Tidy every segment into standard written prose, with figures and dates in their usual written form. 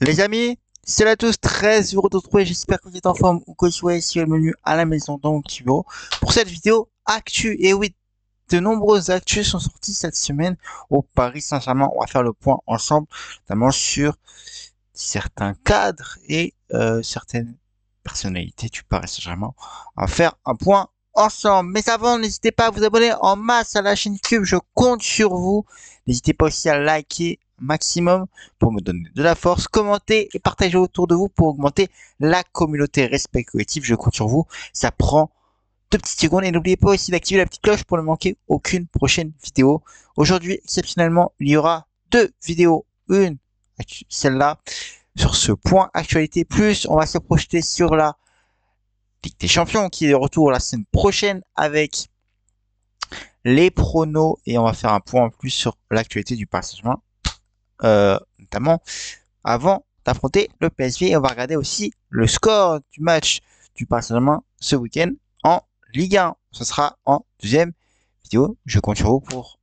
Les amis, salut à tous, très heureux de vous retrouver, j'espère que vous êtes en forme ou que vous soyez sur le menu à la maison dans mon petit bureau pour cette vidéo actu. Et oui, de nombreuses actus sont sorties cette semaine au Paris Saint-Germain. On va faire le point ensemble, notamment sur certains cadres et certaines personnalités du Paris Saint-Germain. On va faire un point ensemble. Mais avant, n'hésitez pas à vous abonner en masse à la chaîne YouTube, je compte sur vous. N'hésitez pas aussi à liker maximum pour me donner de la force, commenter et partager autour de vous pour augmenter la communauté respect collectif. Je compte sur vous. Ça prend 2 petites secondes et n'oubliez pas aussi d'activer la petite cloche pour ne manquer aucune prochaine vidéo. Aujourd'hui, exceptionnellement, il y aura 2 vidéos. Une, celle-là, sur ce point actualité, plus on va se projeter sur la Ligue des Champions qui est de retour la semaine prochaine avec les pronos et on va faire un point en plus sur l'actualité du Paris Saint-Germain, notamment avant d'affronter le PSV. Et on va regarder aussi le score du match du Paris Saint-Germain ce week-end en Ligue 1. Ce sera en deuxième vidéo. Je compte sur vous pour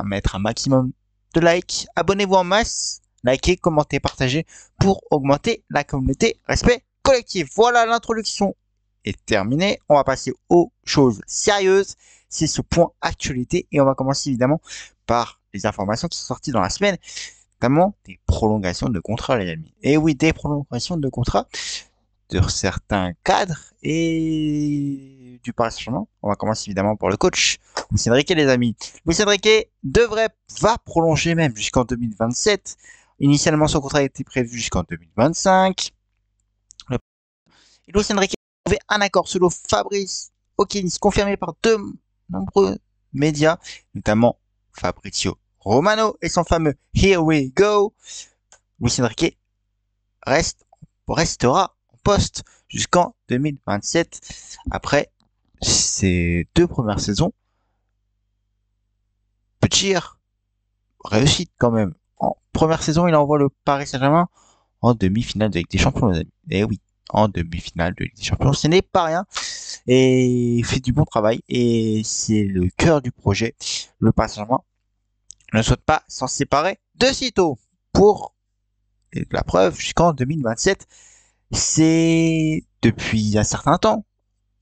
mettre un maximum de likes. Abonnez-vous en masse, likez, commentez, partagez pour augmenter la communauté respect collectif. Voilà, l'introduction est terminée. On va passer aux choses sérieuses. C'est ce point actualité et on va commencer évidemment par les informations qui sont sorties dans la semaine, notamment des prolongations de contrats, les amis. Et oui, des prolongations de contrats de certains cadres et du Paris Saint-Germain. On va commencer évidemment par le coach Luis Enrique, les amis. Luis Enrique va prolonger même jusqu'en 2027. Initialement, son contrat était prévu jusqu'en 2025. Et Luis Enrique a trouvé un accord selon Fabrice Hawkins, confirmé par de nombreux médias, notamment Fabrizio Romano et son fameux Here We Go. Luis Enrique restera en poste jusqu'en 2027 après ses 2 premières saisons. Peut dire réussite quand même. En première saison, il envoie le Paris Saint-Germain en demi-finale de Ligue des Champions, les amis. Et oui, en demi-finale de Ligue des Champions, ce n'est pas rien. Et il fait du bon travail et c'est le cœur du projet. Le Paris Saint-Germain ne souhaite pas s'en séparer de sitôt. Pour la preuve, jusqu'en 2027, c'est depuis un certain temps,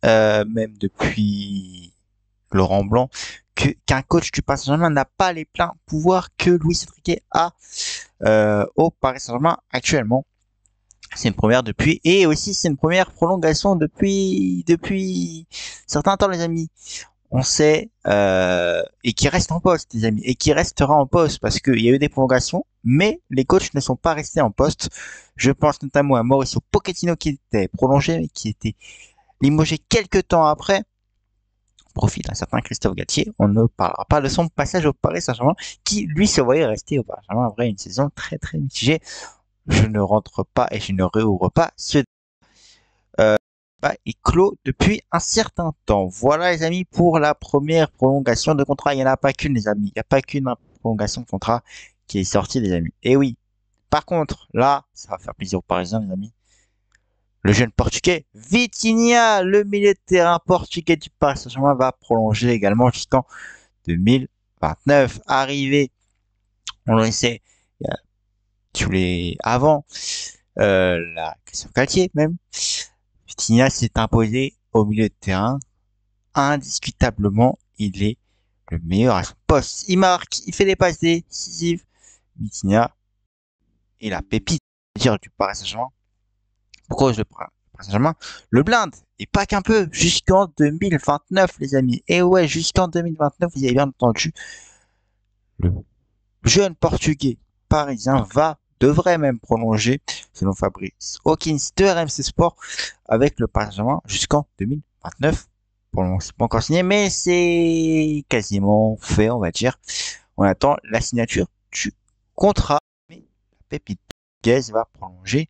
même depuis Laurent Blanc, qu'un coach du Paris Saint-Germain n'a pas les pleins pouvoirs que Luis Enrique a au Paris Saint-Germain actuellement. C'est une première depuis, et aussi c'est une première prolongation depuis certains temps, les amis. On sait, et qui reste en poste, les amis, et qui restera en poste, parce qu'il y a eu des prolongations, mais les coachs ne sont pas restés en poste. Je pense notamment à Mauricio Pochettino qui était prolongé, mais qui était limogé quelques temps après. Profit d'un certain Christophe Galtier. On ne parlera pas de son passage au Paris Saint-Germain, qui lui se voyait rester au Paris Saint-Germain après une saison très très mitigée. Je ne rentre pas et je ne réouvre pas ce est clos depuis un certain temps. Voilà les amis pour la première prolongation de contrat. Il n'y en a pas qu'une, les amis. Il n'y a pas qu'une prolongation de contrat qui est sortie, les amis. Et oui. Par contre, là, ça va faire plaisir aux Parisiens, les amis. Le jeune portugais Vitinha, le milieu de terrain portugais du Paris Saint-Germain, va prolonger également jusqu'en 2029. Arrivé, on le sait, tous les avant la Christophe Galtier même. Vitinha s'est imposé au milieu de terrain. Indiscutablement, il est le meilleur à son poste. Il marque, il fait des passes décisives. Vitinha est la pépite du Paris Saint-Germain. Pourquoi je le prends Paris Saint-Germain le blinde, et pas qu'un peu, jusqu'en 2029, les amis. Et ouais, jusqu'en 2029, vous avez bien entendu, le jeune portugais parisien devrait même prolonger, selon Fabrice Hawkins de RMC Sport, avec le Paris Saint-Germain jusqu'en 2029. Pour le moment, c'est pas encore signé, mais c'est quasiment fait, on va dire. On attend la signature du contrat. Mais la pépite portugaise va prolonger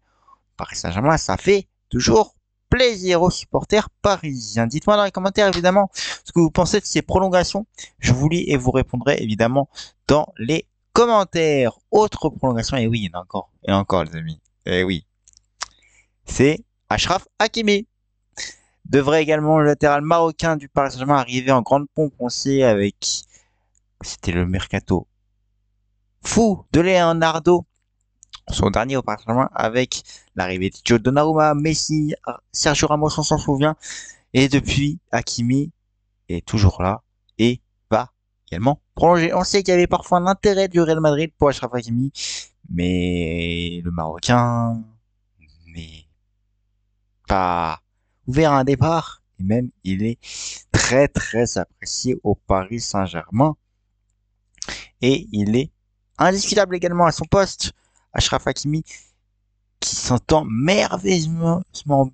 Paris Saint-Germain. Ça fait toujours plaisir aux supporters parisiens. Dites-moi dans les commentaires, évidemment, ce que vous pensez de ces prolongations. Je vous lis et vous répondrai, évidemment, dans les commentaires. Autre prolongation, et oui, il y en a encore, les amis. Et oui, c'est Achraf Hakimi. Devrait également le latéral marocain du Paris Saint-Germain arriver en grande pompe. On sait c'était le mercato fou de Leonardo son dernier au Paris Saint-Germain avec l'arrivée de Joe Donnarumma, Messi, Sergio Ramos, on s'en souvient. Et depuis, Hakimi est toujours là et va également prolonger. On sait qu'il y avait parfois un intérêt du Real Madrid pour Achraf Hakimi, mais le Marocain n'est pas ouvert à un départ. Et même, il est très très apprécié au Paris Saint-Germain. Et il est indiscutable également à son poste. Achraf Hakimi, qui s'entend merveilleusement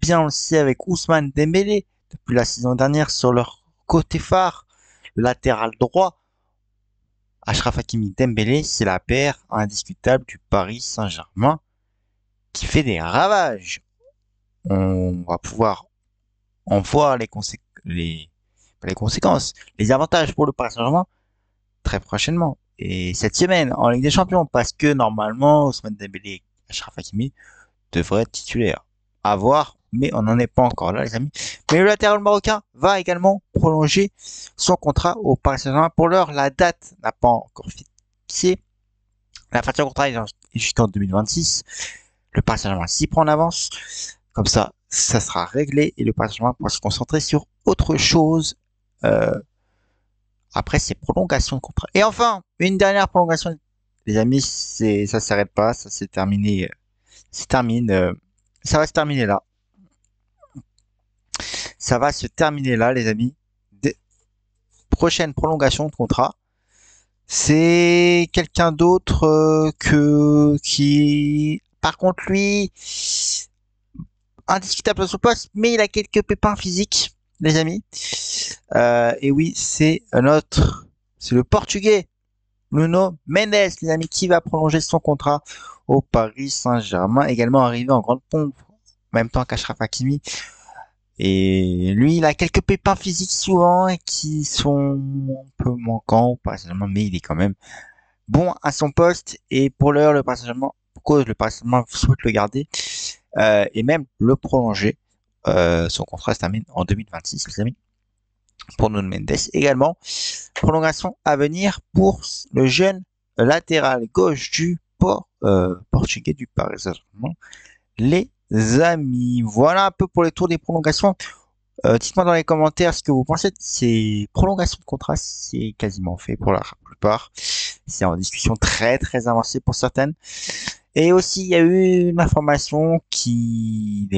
bien, on le sait, avec Ousmane Dembélé depuis la saison dernière sur leur côté phare, le latéral droit. Achraf Hakimi Dembélé, c'est la paire indiscutable du Paris Saint-Germain qui fait des ravages. On va pouvoir en voir les conséquences, les avantages pour le Paris Saint-Germain très prochainement. Et cette semaine en Ligue des Champions, parce que normalement, Ousmane Dembélé et Achraf Hakimi devraient être titulaires. À voir, mais on n'en est pas encore là, les amis. Mais le latéral marocain va également prolonger son contrat au Paris Saint-Germain. Pour l'heure, la date n'a pas encore fixé. La fin de son contrat est jusqu'en 2026. Le Paris Saint-Germain s'y prend en avance. Comme ça sera réglé et le Paris Saint-Germain pourra se concentrer sur autre chose après ces prolongations de contrat. Et enfin, une dernière prolongation, les amis, ça s'arrête pas, ça s'est terminé, ça va se terminer là. Ça va se terminer là, les amis. Prochaine prolongation de contrat, c'est quelqu'un d'autre qui, par contre, lui, indiscutable à son poste, mais il a quelques pépins physiques, les amis. Et oui, c'est le Portugais, Nuno Mendes, les amis, qui va prolonger son contrat au Paris Saint-Germain, également arrivé en grande pompe, en même temps qu'Achraf Hakimi. Et lui, il a quelques pépins physiques souvent et qui sont un peu manquants au Paris Saint-Germain, mais il est quand même bon à son poste. Et pour l'heure, le Paris Saint-Germain, pourquoi le Paris Saint-Germain souhaite le garder et même le prolonger. Son contrat se termine en 2026, les amis. Pour Nuno Mendes également. Prolongation à venir pour le jeune latéral gauche du portugais du Paris Saint-Germain. Les amis, voilà un peu pour les tours des prolongations. Dites-moi dans les commentaires ce que vous pensez de ces prolongations de contrat. C'est quasiment fait pour la plupart. C'est en discussion très très avancée pour certaines. Et aussi, il y a eu une information qui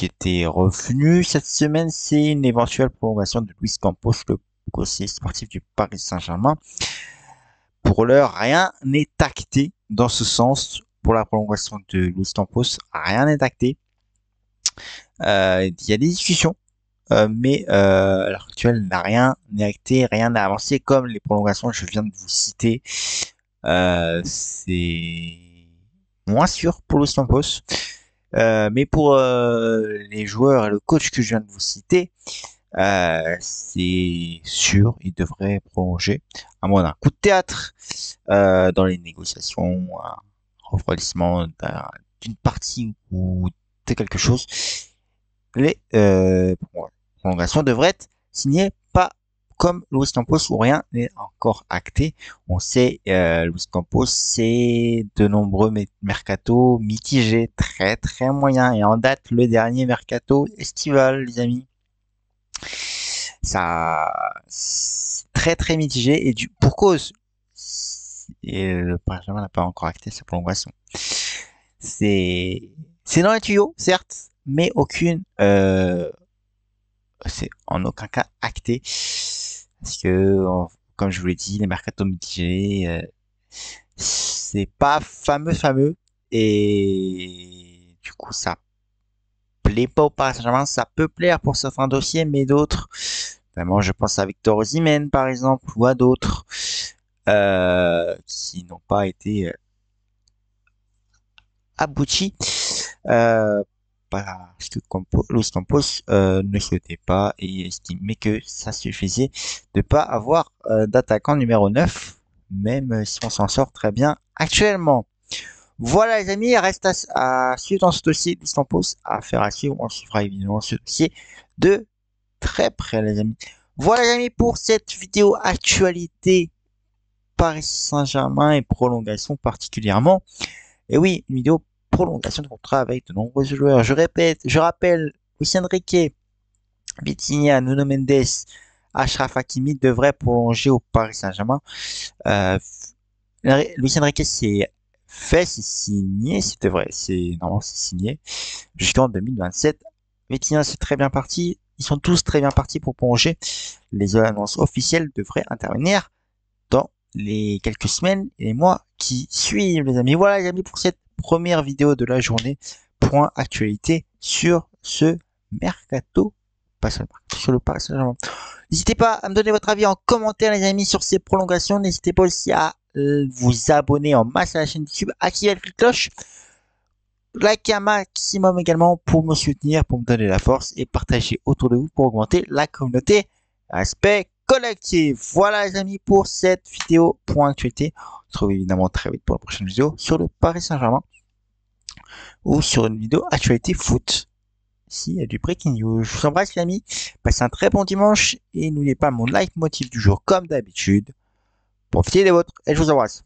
était revenue cette semaine, c'est une éventuelle prolongation de Luis Campos, le conseiller sportif du Paris Saint-Germain. Pour l'heure, rien n'est acté dans ce sens. Pour la prolongation de Luis Campos, rien n'est acté. Il y a des discussions, mais à l'heure actuelle, rien n'est acté, rien n'a avancé, comme les prolongations que je viens de vous citer. C'est moins sûr pour Luis Campos. Mais pour les joueurs et le coach que je viens de vous citer, c'est sûr, il devrait prolonger, à moins d'un coup de théâtre dans les négociations, un refroidissement d'une partie ou de quelque chose. Les prolongations devraient être signées pas comme Luis Campos où rien n'est encore acté. On sait, Luis Campos, c'est de nombreux mercato mitigés, très très moyens. Et en date, le dernier mercato estival, les amis. Ça, c'est très très mitigé et pour cause. Et le Paris Saint-Germain n'a pas encore acté sa prolongation. C'est dans les tuyaux, certes, mais c'est en aucun cas acté. Parce que, comme je vous l'ai dit, les mercato mitigés, c'est pas fameux. Et du coup, ça plaît pas au Paris Saint-Germain. Ça peut plaire pour certains dossiers, mais d'autres, notamment je pense à Victor Osimhen par exemple, ou à d'autres, qui n'ont pas été aboutis. Parce que Luis Campos ne souhaitait pas et estimait que ça suffisait de pas avoir d'attaquant numéro 9, même si on s'en sort très bien actuellement. Voilà les amis, il reste à suivre dans ce dossier Luis Campos, à faire à suivre, on suivra évidemment ce dossier de très près les amis. Voilà les amis pour cette vidéo actualité Paris Saint-Germain et prolongation particulièrement. Et oui, une vidéo prolongation de contrat avec de nombreux joueurs. Je rappelle, Luis Enrique, Vitinha, Nuno Mendes, Achraf Hakimi devraient prolonger au Paris Saint-Germain. Luis Enrique c'est signé, c'est vrai, normalement c'est signé jusqu'en 2027. Vitinha c'est très bien parti. Ils sont tous très bien partis pour prolonger. Les annonces officielles devraient intervenir dans les quelques semaines et les mois qui suivent, les amis. Voilà, les amis, pour cette première vidéo de la journée. Point actualité sur ce mercato, pas seulement sur le Paris Saint-Germain. N'hésitez pas à me donner votre avis en commentaire, les amis, sur ces prolongations. N'hésitez pas aussi à vous abonner en masse à la chaîne YouTube, activer la petite cloche, likez un maximum également pour me soutenir, pour me donner la force et partager autour de vous pour augmenter la communauté aspect collectif. Voilà les amis pour cette vidéo point actualité. On se retrouve évidemment très vite pour la prochaine vidéo sur le Paris Saint-Germain ou sur une vidéo actualité foot. Ici, il y a du breaking news. Je vous embrasse les amis, passez un très bon dimanche et n'oubliez pas mon leitmotiv du jour comme d'habitude. Profitez des vôtres et je vous embrasse.